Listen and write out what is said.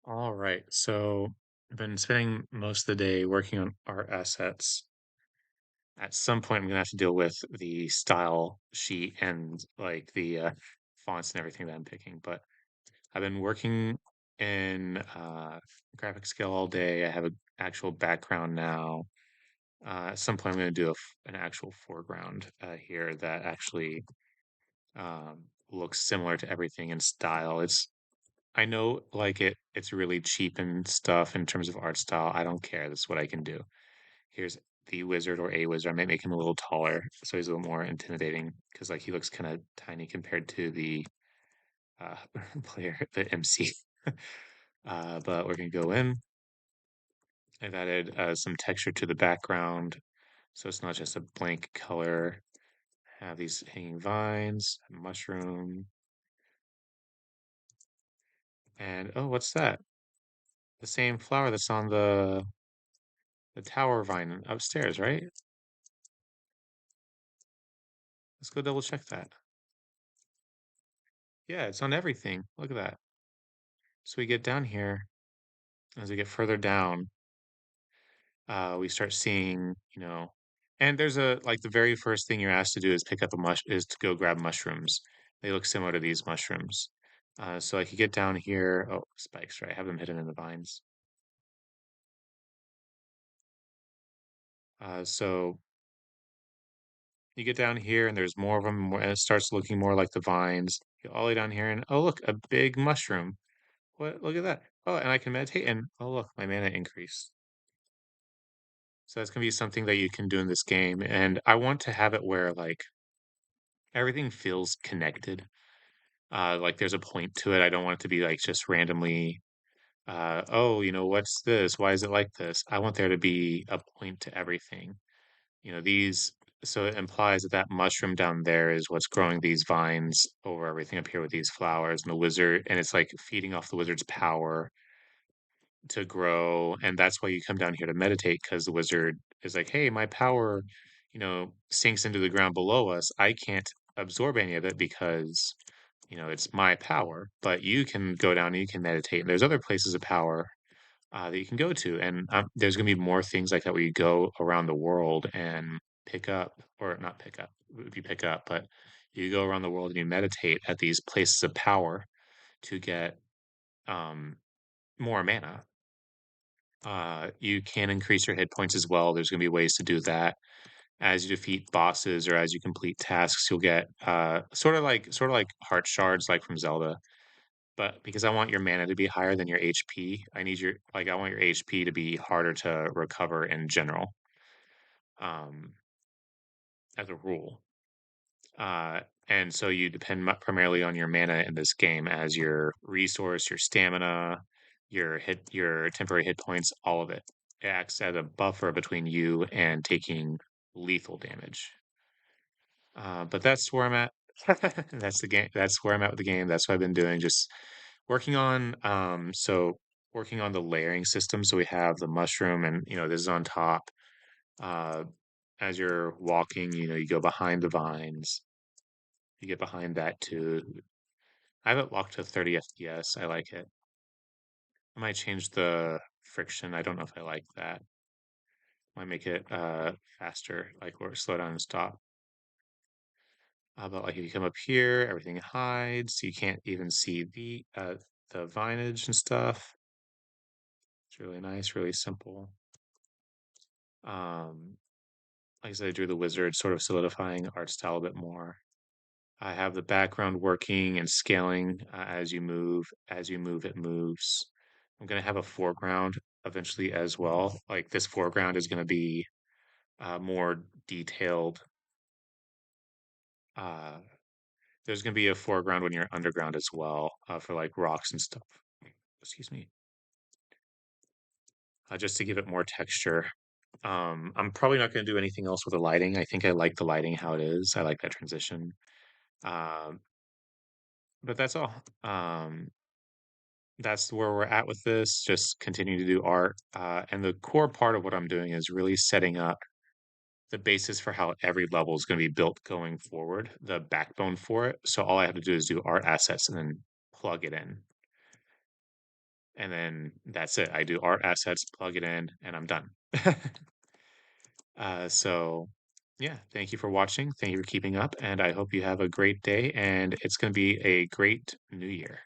All right. So I've been spending most of the day working on art assets. At some point, I'm gonna have to deal with the style sheet and like the fonts and everything that I'm picking. But I've been working in graphic scale all day. I have an actual background now. At some point, I'm gonna do an actual foreground here that actually looks similar to everything in style. I know, like, it's really cheap and stuff in terms of art style. I don't care. That's what I can do. Here's the wizard or a wizard. I might make him a little taller so he's a little more intimidating because, like, he looks kind of tiny compared to the uh, player, the MC. But we're gonna go in. I've added some texture to the background, so it's not just a blank color. Have these hanging vines, a mushroom, and oh, what's that? The same flower that's on the tower vine upstairs, right? Let's go double check that. Yeah, it's on everything. Look at that. So we get down here, as we get further down, we start seeing, and there's like the very first thing you're asked to do is pick up is to go grab mushrooms. They look similar to these mushrooms. So I could get down here. Oh, spikes, right? I have them hidden in the vines. So you get down here, and there's more of them, and it starts looking more like the vines. Get all the way down here, and oh, look, a big mushroom. What? Look at that. Oh, and I can meditate, and oh, look, my mana increased. So that's gonna be something that you can do in this game, and I want to have it where like everything feels connected. Like there's a point to it. I don't want it to be like just randomly. Oh, what's this? Why is it like this? I want there to be a point to everything. These. So it implies that that mushroom down there is what's growing these vines over everything up here with these flowers and the wizard, and it's like feeding off the wizard's power to grow, and that's why you come down here to meditate because the wizard is like, "Hey, my power, sinks into the ground below us. I can't absorb any of it because, it's my power. But you can go down and you can meditate. And there's other places of power that you can go to, and there's gonna be more things like that where you go around the world and pick up, or not pick up, if you pick up, but you go around the world and you meditate at these places of power to get um, more mana. You can increase your hit points as well. There's going to be ways to do that. As you defeat bosses or as you complete tasks, you'll get sort of like heart shards, like from Zelda. But because I want your mana to be higher than your HP, I want your HP to be harder to recover in general, um, as a rule. Uh, and so you depend primarily on your mana in this game as your resource, your stamina, your temporary hit points, all of it. It acts as a buffer between you and taking lethal damage. But that's where I'm at. That's the game. That's where I'm at with the game. That's what I've been doing. Just working on working on the layering system. So we have the mushroom, and this is on top. Uh, as you're walking, you go behind the vines. You get behind that too. I have it locked to 30 FPS. I like it. I might change the friction. I don't know if I like that. Might make it faster, like or slow down and stop. But like if you come up here, everything hides. So you can't even see the vinage and stuff. It's really nice, really simple. Um, like I said, I drew the wizard, sort of solidifying art style a bit more. I have the background working and scaling as you move. As you move, it moves. I'm going to have a foreground eventually as well. Like this foreground is going to be more detailed. Uh, there's going to be a foreground when you're underground as well for like rocks and stuff. Excuse me. Just to give it more texture. I'm probably not going to do anything else with the lighting. I think I like the lighting how it is. I like that transition. Um, but that's all. That's where we're at with this. Just continue to do art. And the core part of what I'm doing is really setting up the basis for how every level is going to be built going forward, the backbone for it. So all I have to do is do art assets and then plug it in. and then that's it. I do art assets, plug it in, and I'm done. So yeah, thank you for watching. Thank you for keeping up, and I hope you have a great day, and it's going to be a great new year.